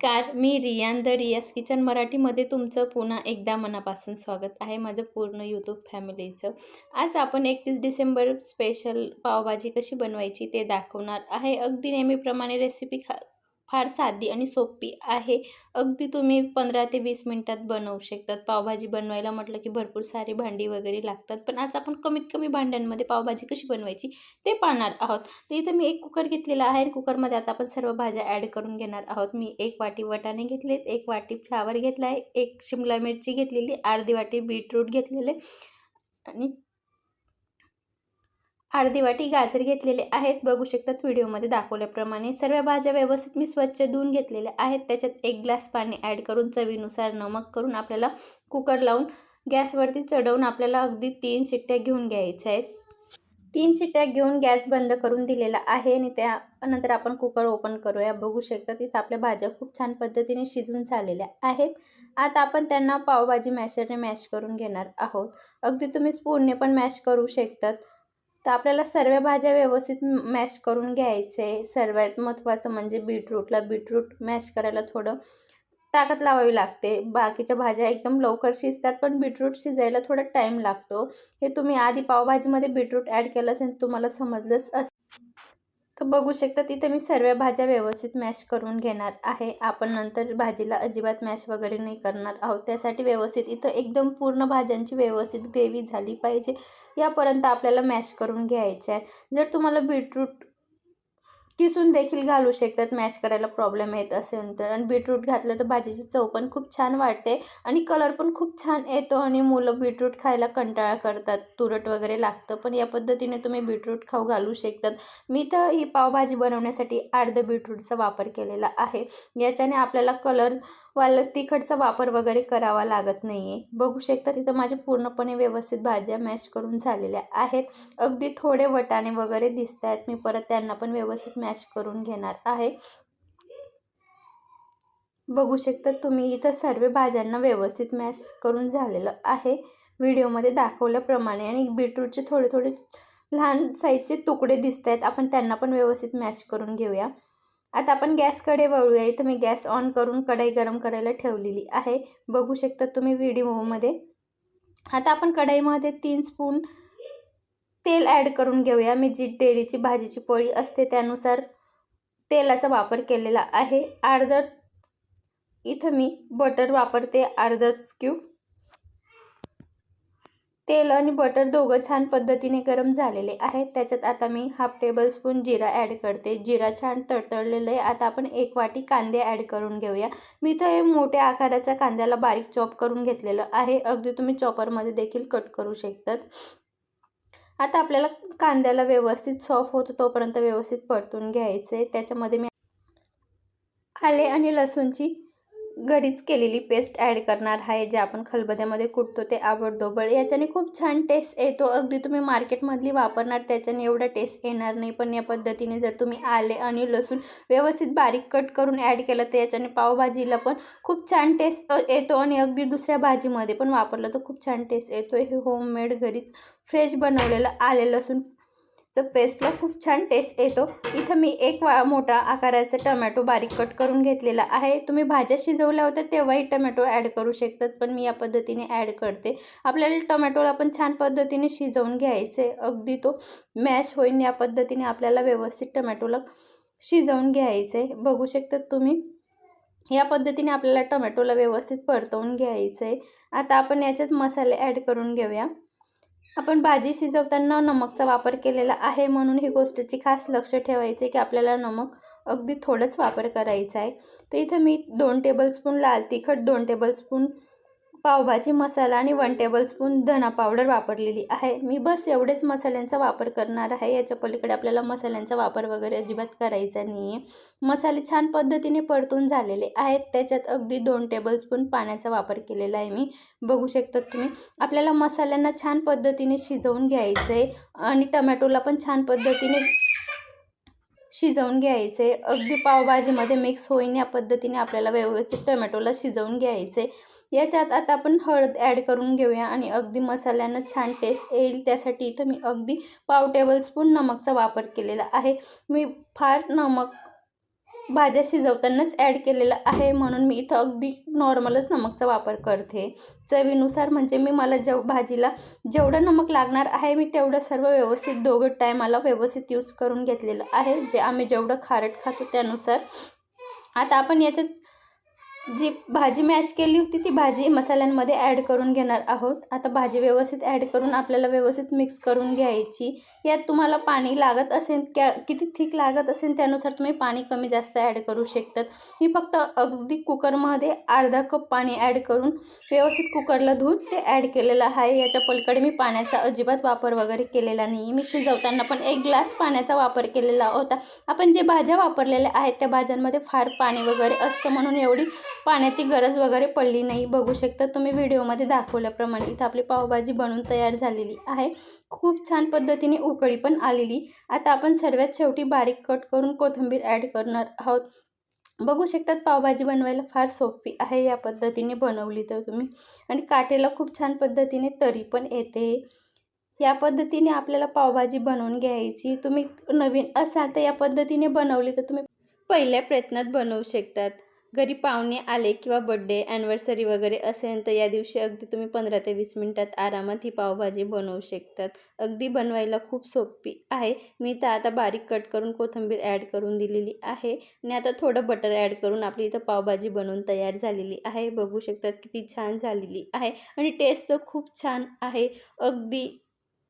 नमस्कार, मी रियान द रियाज किचन मराठीमध्ये तुमचं पुन्हा एकदा मनापासून स्वागत आहे माझं पूर्ण यूट्यूब फॅमिलीचं। आज आपण 31 डिसेंबर स्पेशल पावभाजी कशी बनवायची ते दाखवणार आहे। अगदी नेहमीप्रमाणे रेसिपी फार साधी आणि सोपी आहे। अगदी तुम्ही 15 ते 20 मिनिटात बनवू शकतात। पावभाजी बनवायला म्हटलं की भरपूर सारी भांडी वगैरे लागतात, पण आज आपण कमीत कमी भांड्यांमध्ये पावभाजी कशी बनवायची ते पाहणार आहोत। तर इथे मी एक कुकर घेतलेला आहे। कुकरमध्ये आता आपण सर्व भाज्या ॲड करून घेणार आहोत। मी 1 वाटी वाटाणे घेतलेत, 1 वाटी फ्लावर घेतला आहे, 1 शिमला मिरची घेतलेली, अर्धी वाटी बीटरूट घेतलेले आणि अर्धी वाटी गाजर घेतलेले आहेत। बघू शकतात व्हिडिओमध्ये दाखवल्याप्रमाणे। सर्व भाज्या व्यवस्थित मी स्वच्छ धुवून घेतलेल्या आहेत। त्याच्यात 1 ग्लास पाणी ॲड करून चवीनुसार नमक करून आपल्याला कुकर लावून गॅसवरती चढवून आपल्याला अगदी 3 शिट्ट्या घेऊन घ्यायच्या आहेत। 3 शिट्ट्या घेऊन गॅस बंद करून दिलेला आहे आणि त्यानंतर आपण कुकर ओपन करूया। बघू शकता तिथे आपल्या भाज्या खूप छान पद्धतीने शिजून झालेल्या आहेत। आता आपण त्यांना पावभाजी मॅशरने मॅश करून घेणार आहोत। अगदी तुम्ही स्पूनने पण मॅश करू शकतात। तर आपल्याला सर्व भाज्या व्यवस्थित मॅश करून घ्यायचे। सर्वात महत्त्वाचं म्हणजे बीटरूट मॅश करायला थोडं ताकद लावावी लागते। बाकीच्या भाज्या एकदम लवकर शिजतात, पण बीटरूट शिजायला थोडा टाईम लागतो। हे तुम्ही आधी पावभाजीमध्ये बीटरूट ॲड केलं असेल तुम्हाला समजलंच असेल। तर बघू शकता तिथे मी सर्व भाज्या व्यवस्थित मॅश करून घेणार आहे। आपण नंतर भाजीला अजिबात मॅश वगैरे नाही करणार आहोत। त्यासाठी व्यवस्थित इथं एकदम पूर्ण भाज्यांची व्यवस्थित ग्रेव्ही झाली पाहिजे यापर्यंत आपल्याला मॅश करून घ्यायचे आहे। जर तुम्हाला बीटरूट किसून देखील घालू शकतात मॅश करायला प्रॉब्लेम येत असेल तर। आणि बीटरूट घातलं तर भाजीची चव पण खूप छान वाढते आणि कलर पण खूप छान येतो आणि मुलं बीटरूट खायला कंटाळा करतात, तुरट वगैरे लागतं, पण या पद्धतीने तुम्ही बीटरूट खाऊ घालू शकतात। मी तर ही पावभाजी बनवण्यासाठी अर्ध बीटरूटचा वापर केलेला आहे। याच्याने आपल्याला कलरवालं तिखटचा वापर वगैरे करावा लागत नाही आहे। बघू शकता तिथं माझे पूर्णपणे व्यवस्थित भाज्या मॅश करून झालेल्या आहेत। अगदी थोडे वाटाणे वगैरे दिसत आहेत, मी परत त्यांना पण व्यवस्थित मॅश करून घेणार आहे। बघू शकता तुम्ही इथं सर्व भाज्यांना व्यवस्थित मॅश करून झालेलं आहे व्हिडिओमध्ये दाखवल्याप्रमाणे। आणि बीटरूटचे थोडे थोडे लहान साईजचे तुकडे दिसत आहेत, आपण त्यांना पण व्यवस्थित मॅश करून घेऊया। आता आपण गॅसकडे वळूया। इथं मी गॅस ऑन करून कढई गरम करायला ठेवलेली आहे, बघू शकता तुम्ही व्हिडिओमध्ये। आता आपण कढईमध्ये 3 स्पून तेल ॲड करून घेऊया। मी जी डेलीची भाजीची पोळी असते त्यानुसार तेलाचा वापर केलेला आहे। इथं मी बटर वापरते, अर्धा क्यूब। तेल आणि बटर दोघं छान पद्धतीने गरम झालेले आहेत। त्याच्यात आता मी हाफ टेबलस्पून जिरा ॲड करते। जिरा छान तडतडलेलं आहे। आता आपण 1 वाटी कांदे ॲड करून घेऊया। मी इथं हे मोठ्या आकाराच्या कांद्याला बारीक चॉप करून घेतलेलं आहे, अगदी तुम्ही चॉपरमध्ये देखील कट करू शकतात। आता आपल्याला कांद्याला व्यवस्थित सॉफ्ट होतो तोपर्यंत व्यवस्थित परतून घ्यायचे। त्याच्यामध्ये मी आले आणि लसूणची घरीच केलेली पेस्ट ॲड करणार आहे, जे आपण खलबत्त्यामध्ये कुटतो ते आबडधोबड। याच्याने खूप छान टेस्ट येतो। अगदी तुम्ही मार्केटमधली वापरणार त्याच्याने एवढा टेस्ट येणार नाही, पण या पद्धतीने जर तुम्ही आले आणि लसूण व्यवस्थित बारीक कट करून ॲड केलं तर याच्याने पावभाजीला पण खूप छान टेस्ट येतो आणि अगदी दुसऱ्या भाजीमध्ये पण वापरलं तर खूप छान टेस्ट येतो। हे होममेड घरीच फ्रेश बनवलेलं आले लसूण पेस्टला खूप छान टेस्ट येतो। इथं मी 1 मोठा आकाराचा टोमॅटो बारीक कट करून घेतलेला आहे। तुम्ही भाज्या शिजवल्या होत्या तेव्हाही टोमॅटो ॲड करू शकतात, पण मी या पद्धतीने ॲड करते। आपल्याला टोमॅटोला पण छान पद्धतीने शिजवून घ्यायचे, अगदी तो मॅश होईल या पद्धतीने आपल्याला व्यवस्थित टोमॅटोला शिजवून घ्यायचे। बघू शकता तुम्ही या पद्धतीने आपल्याला टोमॅटोला व्यवस्थित परतवून घ्यायचे। आता आपण याच्यात मसाले ॲड करून घेऊया। आपण भाजी शिजवताना नमकचा वापर केलेला आहे, म्हणून ही गोष्टीची खास लक्ष ठेवायचे की आपल्याला नमक अगदी थोडंच वापर करायचा आहे। तर इथं मी 2 टेबलस्पून लाल तिखट, 2 टेबलस्पून पावभाजी मसाला आणि 1 टेबलस्पून धना पावडर वापरलेली आहे। मी बस एवढेच मसाल्यांचा वापर करणार आहे, याच्या पलीकडे आपल्याला मसाल्यांचा वापर वगैरे अजिबात करायचा नाही आहे। मसाले छान पद्धतीने परतून झालेले आहेत। त्याच्यात अगदी 2 टेबलस्पून पाण्याचा वापर केलेला आहे मी, बघू शकता तुम्ही। आपल्याला मसाल्यांना छान पद्धतीने शिजवून घ्यायचं आहे आणि टोमॅटोला पण छान पद्धतीने शिजवून घ्यायचे, अगदी पावभाजीमध्ये मिक्स होईन या पद्धतीने आपल्याला व्यवस्थित टोमॅटोला शिजवून घ्यायचे। याच्यात आता आपण हळद ॲड करून घेऊया आणि अगदी मसाल्यांना छान टेस्ट येईल त्यासाठी इथं मी अगदी पाव टेबलस्पून नमकचा वापर केलेला आहे। मी फार नमक भाज्या शिजवतानाच ॲड केलेलं आहे, म्हणून मी इथं अगदी नॉर्मलच नमकचा वापर करते. चवीनुसार म्हणजे मला भाजीला जेवढं नमक लागणार आहे मी तेवढं सर्व व्यवस्थित दोघं टायमाला व्यवस्थित यूज करून घेतलेलं आहे, जे आम्ही जेवढं खारट खातो त्यानुसार. आता आपण याच्यात जी भाजी मॅश केली होती ती भाजी मसाल्यांमध्ये ॲड करून घेणार आहोत. आता भाजी व्यवस्थित ॲड करून आपल्याला व्यवस्थित मिक्स करून घ्यायची. यात तुम्हाला पाणी लागत असेल किती थिक लागत असेल त्यानुसार तुम्ही पाणी कमी जास्त ॲड करू शकतात. मी फक्त अगदी कुकरमध्ये अर्धा कप पाणी ॲड करून व्यवस्थित कुकरला धुवून ते ॲड केलेलं आहे. याच्या पलीकडे मी पाण्याचा अजिबात वापर वगैरे केलेला नाही. मी शिजवताना पण 1 ग्लास पाण्याचा वापर केलेला होता. आपण जे भाज्या वापरलेल्या आहेत त्या भाज्यांमध्ये फार पाणी वगैरे असतं, म्हणून एवढी पाण्याची गरज वगैरे पडली नाही. बघू शकता तुम्ही व्हिडिओमध्ये दाखवल्याप्रमाणे इथं आपली पावभाजी बनवून तयार झालेली आहे. खूप छान पद्धतीने उकळी पण आलेली. आता आपण सर्वात शेवटी बारीक कट करून कोथिंबीर ॲड करणार आहोत. बघू शकतात पावभाजी बनवायला फार सोपी आहे या पद्धतीने बनवली तर तुम्ही, आणि काटेला खूप छान पद्धतीने तरी पण येते. या पद्धतीने आपल्याला पावभाजी बनवून घ्यायची. तुम्ही नवीन असाल तर या पद्धतीने बनवली तर तुम्ही पहिल्या प्रयत्नात बनवू शकतात. घरी पाहुणे आले किंवा बड्डे ॲनिव्हर्सरी वगैरे असेल तर या दिवशी अगदी तुम्ही 15 ते 20 मिनिटात आरामात ही पावभाजी बनवू शकतात. अगदी बनवायला खूप सोपी आहे. मी तर आता बारीक कट करून कोथिंबीर ॲड करून दिलेली आहे आणि आता थोडं बटर ॲड करून आपली इथं पावभाजी बनवून तयार झालेली आहे. बघू शकतात किती छान झालेली आहे आणि टेस्ट तर खूप छान आहे. अगदी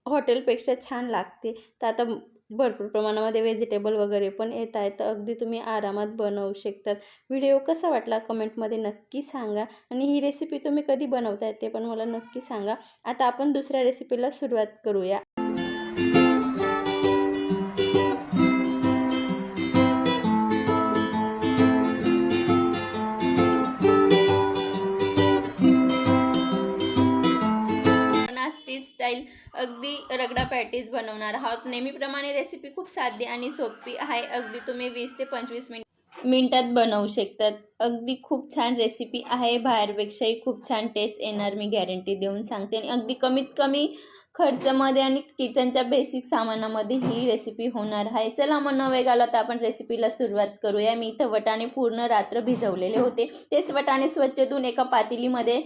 हॉटेलपेक्षा छान लागते. तर आता भरपूर प्रमाणामध्ये व्हेजिटेबल वगैरे पण येत आहेत, तर अगदी तुम्ही आरामात बनवू शकतात. व्हिडिओ कसा वाटला कमेंटमध्ये नक्की सांगा आणि ही रेसिपी तुम्ही कधी बनवताय ते पण मला नक्की सांगा. आता आपण दुसऱ्या रेसिपीला सुरुवात करूया. स्ट्रीट स्टाईल अगदी रगडा पॅटीस बनवणार आहोत. नेहमीप्रमाणे रेसिपी खूप साधी आणि सोपी आहे. अगदी तुम्ही 20 ते 25 मिनिटात बनवू शकतात. अगदी खूप छान रेसिपी आहे. बाहेरपेक्षाही खूप छान टेस्ट येणार मी गॅरंटी देऊन सांगते. आणि अगदी कमीत कमी खर्चामध्ये आणि किचनच्या बेसिक सामानामध्ये ही रेसिपी होणार आहे. चला मग न वेळ घालवता आपण रेसिपीला सुरुवात करूया. मी इथं वटाणे पूर्ण रात्र भिजवलेले होते. तेच वटाणे स्वच्छ धुवून एका पातेलीमध्ये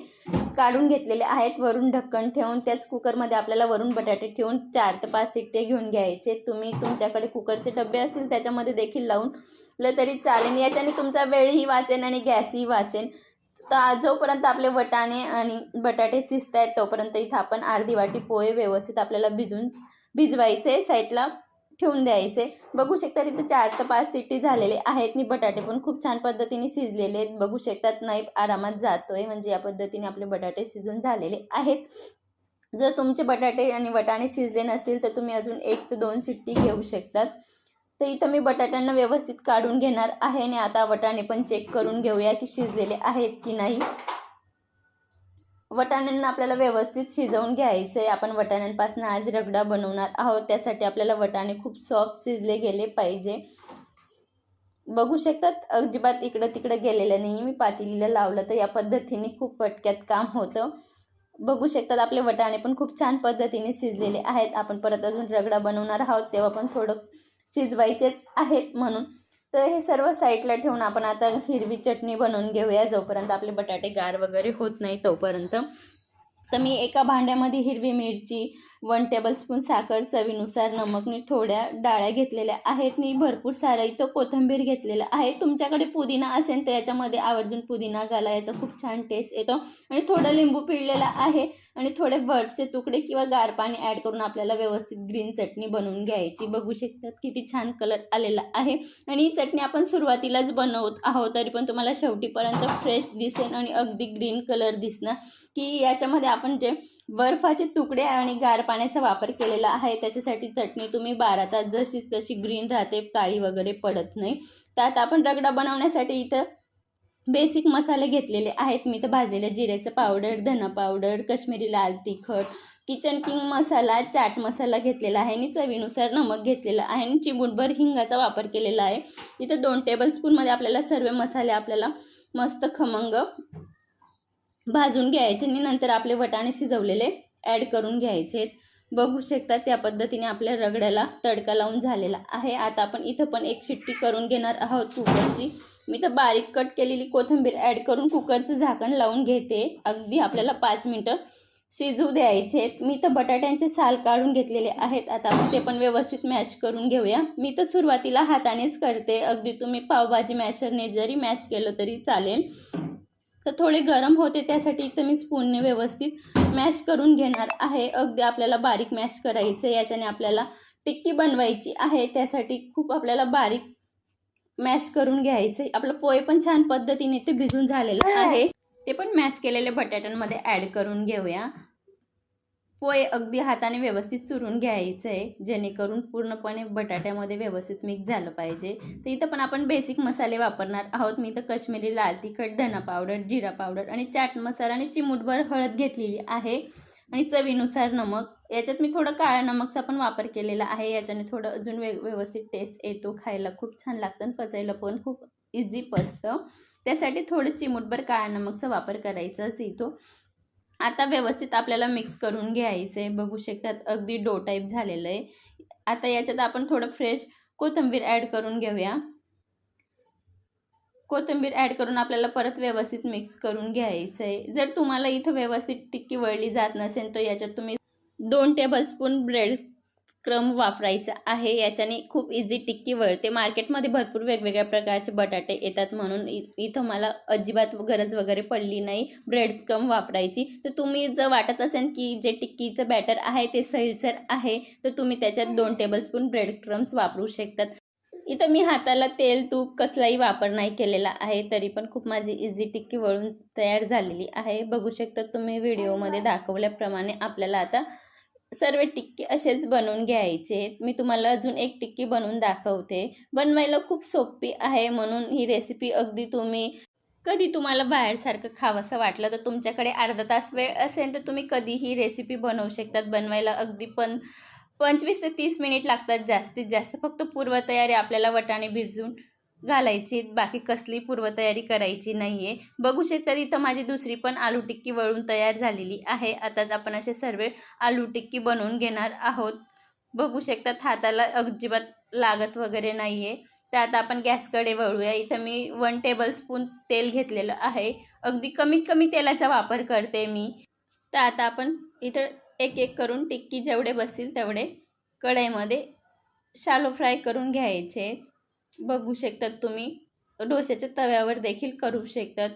काढून घेतलेले आहेत. वरून ढक्कन ठेवून त्याच कुकरमध्ये आपल्याला वरून बटाटे ठेवून 4 ते 5 शिट्टे घेऊन घ्यायचे. तुम्ही तुमच्याकडे कुकरचे डबे असतील त्याच्यामध्ये देखील लावून तरी चालेल. याच्याने तुमचा वेळही वाचेल आणि गॅसही वाचेल. तर जोपर्यंत आपले वटाणे आणि बटाटे शिजत आहेत तोपर्यंत इथं आपण अर्धी वाटी पोहे व्यवस्थित आपल्याला भिजवायचे, साईडला ठेवून द्यायचे. बघू शकता तिथे 4 ते 5 शिट्टी झालेले आहेत आणि बटाटे पण खूप छान पद्धतीने शिजलेले आहेत. बघू शकतात नाईफ आरामात जातोय, म्हणजे या पद्धतीने आपले बटाटे शिजून झालेले आहेत. जर तुमचे बटाटे आणि वटाणे शिजले नसतील तर तुम्ही अजून 1 ते 2 शिट्टी घेऊ शकतात. तर इथं मी बटाट्यांना व्यवस्थित काढून घेणार आहे आणि आता वटाणे पण चेक करून घेऊया की शिजलेले आहेत की नाही. वटाण्यांना आपल्याला व्यवस्थित शिजवून घ्यायचं आहे. आपण वटाण्यांपासून आज रगडा बनवणार आहोत, त्यासाठी आपल्याला वटाणे खूप सॉफ्ट शिजले गेले पाहिजे. बघू शकतात अजिबात इकडं तिकडं गेलेलं नाही. मी पातेलीला लावलं तर या पद्धतीने खूप पटक्यात काम होतं. बघू शकतात आपले वटाणे पण खूप छान पद्धतीने शिजलेले आहेत. आपण परत अजून रगडा बनवणार आहोत तेव्हा पण थोडं शिजवायचेच आहेत म्हणून. तर हे सर्व साईडला ठेवून आपण आता हिरवी चटणी बनवून घेऊया, जोपर्यंत आपले बटाटे गार वगैरे होत नाही तोपर्यंत. तर मी एका भांड्यामध्ये हिरवी मिरची, 1 टेबलस्पून साखर, चवीनुसार नमक, आणि थोड्या डाळ्या घेतलेल्या आहेत. मी भरपूर सारं इथं कोथिंबीर घेतलेलं आहे. तुमच्याकडे पुदिना असेल तर याच्यामध्ये आवर्जून पुदिना घाला, याचा खूप छान टेस्ट येतो. आणि थोडं लिंबू पिळलेला आहे आणि थोडे बर्फचे तुकडे किंवा गार पाणी ॲड करून आपल्याला व्यवस्थित ग्रीन चटणी बनवून घ्यायची. बघू शकतात किती छान कलर आलेला आहे. आणि ही चटणी आपण सुरुवातीलाच बनवत आहोत, तरी पण तुम्हाला शेवटीपर्यंत फ्रेश दिसेल आणि अगदी ग्रीन कलर दिसणार की याच्यामध्ये आपण जे बर्फाचे तुकडे आणि गार पाण्याचा वापर केलेला आहे. त्याच्यासाठी चटणी तुम्ही 12 तास जशीच तशी ग्रीन राहते, काळी वगैरे पडत नाही. त्यात आपण रगडा बनवण्यासाठी इथं बेसिक मसाले घेतलेले आहेत. मी इथं भाजलेल्या जिऱ्याचं पावडर, धना पावडर, काश्मीरी लाल तिखट, किचन किंग मसाला, चाट मसाला घेतलेला आहे आणि चवीनुसार नमक घेतलेलं आहे आणि चिमूटभर हिंगाचा वापर केलेला आहे. इथं 2 टेबलस्पूनमध्ये आपल्याला सर्व मसाले आपल्याला मस्त खमंग भाजून घ्यायचे आणि नंतर आपले वटाणे शिजवलेले ॲड करून घ्यायचे. बघू शकता त्या पद्धतीने आपल्या रगड्याला तडका लावून झालेला आहे। आता आपण इथं पण एक शिट्टी करून घेणार आहोत कुकरची। मी तर बारीक कट केलेली कोथिंबीर ॲड करून कुकरचं झाकण लावून घेते। अगदी आपल्याला 5 मिनिटं शिजू द्यायचे। मी तर बटाट्यांचे साल काढून घेतलेले आहेत। आता आपण ते पण व्यवस्थित मॅश करून घेऊया। मी तर सुरुवातीला हातानेच करते, अगदी तुम्ही पावभाजी मॅशरने जरी मॅश केलं तरी चालेल। तर थोडे गरम होते त्यासाठी इथं मी स्पूनने व्यवस्थित मॅश करून घेणार आहे। अगदी आपल्याला बारीक मॅश करायचं, याच्याने आपल्याला टिक्की बनवायची आहे, त्यासाठी खूप आपल्याला बारीक मॅश करून घ्यायचं। आपलं पोहे पण छान पद्धतीने ते भिजून झालेलं आहे, ते पण मॅश केलेले बटाट्यांमध्ये ॲड करून घेऊया। पोहे अगदी हाताने व्यवस्थित चुरून घ्यायचं आहे, जेणेकरून पूर्णपणे बटाट्यामध्ये व्यवस्थित मिक्स झालं पाहिजे। तर इथं पण आपण बेसिक मसाले वापरणार आहोत। मी इथं काश्मीरी लाल तिखट, धना पावडर, जिरा पावडर आणि चाट मसाला आणि चिमूटभर हळद घेतलेली आहे आणि चवीनुसार नमक। याच्यात मी थोडं काळ्या नमकचा पण वापर केलेला आहे, याच्याने थोडं अजून व्यवस्थित टेस्ट येतो, खायला खूप छान लागतं आणि पचायला पण खूप इझी पचतं। त्यासाठी थोडं चिमूटभर काळ्या नमकचा वापर करायचाच येतो। आता व्यवस्थित आपल्याला मिक्स करून घ्यायचं आहे। बघू शकतात अगदी डो टाईप झालेलं आहे। आता याच्यात आपण थोडं फ्रेश कोथिंबीर ॲड करून घेऊया। कोथिंबीर ॲड करून आपल्याला परत व्यवस्थित मिक्स करून घ्यायचं आहे। जर तुम्हाला इथं व्यवस्थित टिक्की वळली जात नसेल तर याच्यात तुम्ही 2 टेबलस्पून ब्रेड क्रम वापरायचा आहे, याच्याने खूप इझी टिक्की वळते। मार्केटमध्ये भरपूर वेगवेगळ्या प्रकारचे बटाटे येतात, म्हणून इथं मला अजिबात गरज वगैरे पडली नाही ब्रेड क्रम वापरायची। तर तुम्ही जर वाटत असेल की जे टिक्कीचं बॅटर आहे ते सैलसर आहे, तर तुम्ही त्याच्यात 2 टेबलस्पून ब्रेड क्रम्स वापरू शकतात। इथं मी हाताला तेल तूप कसलाही वापर नाही केलेला आहे, तरी पण खूप माझी इझी टिक्की वळून तयार झालेली आहे। बघू शकता तुम्ही व्हिडिओमध्ये दाखवल्याप्रमाणे आपल्याला आता सर्व टिक्की असेच बनवून घ्यायचे। मी तुम्हाला अजून एक टिक्की बनवून दाखवते। बनवायला खूप सोपी आहे, म्हणून ही रेसिपी अगदी तुम्ही कधी तुम्हाला बाहेरसारखं खावंसं वाटलं तर तुमच्याकडे अर्धा तास वेळ असेल तर तुम्ही कधीही रेसिपी बनवू शकतात। बनवायला अगदी 25 ते 30 मिनिट लागतात जास्तीत जास्त। फक्त पूर्वतयारी आपल्याला वाटाणे भिजवून घालायची, बाकी कसली पूर्वतयारी करायची नाहीये। बघू शकता इथं माझी दुसरी पण आलू टिक्की वळून तयार झालेली आहे। आताच आपण असे सर्व आलू टिक्की बनवून घेणार आहोत। बघू शकता हाताला अजिबात लागत वगैरे नाहीये। तर आता आपण गॅसकडे वळूया। इथं मी 1 टेबलस्पून तेल घेतलेलं आहे, अगदी कमीत कमी तेलाचा वापर करते मी। तर आता आपण इथं एक एक करून टिक्की जेवढे बसतील तेवढे कढईमध्ये शालो फ्राय करून घ्यायचे। बघू शकतात तुम्ही डोश्याच्या तव्यावर देखील करू शकतात।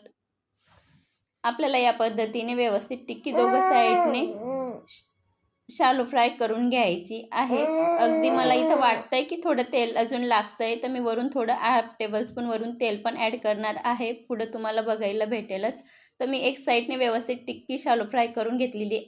आपल्याला या पद्धतीने व्यवस्थित टिक्की दोघं साईडने शालो फ्राय करून घ्यायची आहे। अगदी मला इथं वाटतंय की थोडं तेल अजून लागतंय, तर मी वरून थोडं 1/2 टेबलस्पून वरून तेल पण ॲड करणार आहे, पुढं तुम्हाला बघायला भेटेलच। तर मी एक साईडने व्यवस्थित टिक्की शालो फ्राय करून घेतलेली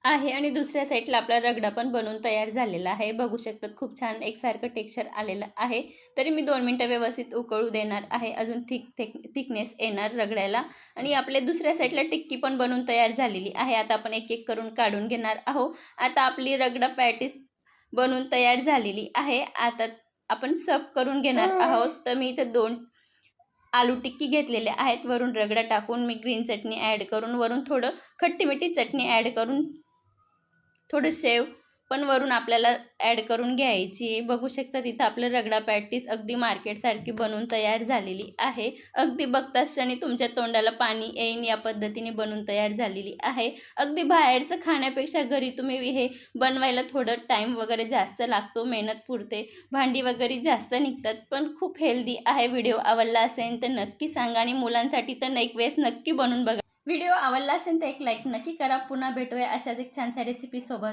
आहे आणि दुसऱ्या साईडला आपला रगडा पण बनवून तयार झालेला आहे। बघू शकतात खूप छान एकसारखं टेक्स्चर आलेलं आहे। तरी मी 2 मिनिटं व्यवस्थित उकळू देणार आहे, अजून थिकनेस येणार रगड्याला। आणि आपल्या दुसऱ्या साईडला टिक्की पण बनवून तयार झालेली आहे। आता आपण एक एक करून काढून घेणार आहोत। आता आपली रगडा पॅटीस बनवून तयार झालेली आहे। आता आपण सर्व करून घेणार आहोत। तर मी इथं 2 आलू टिक्की घेतलेले आहेत, वरून रगडा टाकून मी ग्रीन चटणी ॲड करून, वरून थोडं खट्टी मिठी चटणी ॲड करून, थोडं शेव पण वरून आपल्याला ॲड करून घ्यायची। बघू शकता तिथं आपलं रगडा पॅटीस अगदी मार्केटसारखी बनवून तयार झालेली आहे। अगदी बघताच क्षणी तुमच्या तोंडाला पाणी येईन या पद्धतीने बनवून तयार झालेली आहे। अगदी बाहेरचं खाण्यापेक्षा घरी तुम्ही हे बनवायला थोडं टाईम वगैरे जास्त लागतो, मेहनत पुरते, भांडी वगैरे जास्त निघतात, पण खूप हेल्दी आहे। व्हिडिओ आवडला असेल तर नक्की सांगा आणि मुलांसाठी तर एक वेळेस नक्की बनवून बघा। व्हिडिओ आवडला असेल तर एक लाईक नक्की करा। पुन्हा भेटूया अशाच एक छानशा रेसिपी सोबत।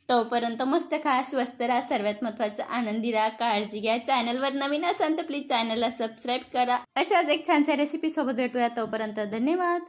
तोपर्यंत मस्त खा, स्वस्त राहा, सर्वात महत्त्वाचं आनंदी राहा, काळजी घ्या। चॅनलवर नवीन असाल तर प्लीज चॅनलला सबस्क्राईब करा। अशाच एक छानशा रेसिपी सोबत भेटूया। तोपर्यंत धन्यवाद।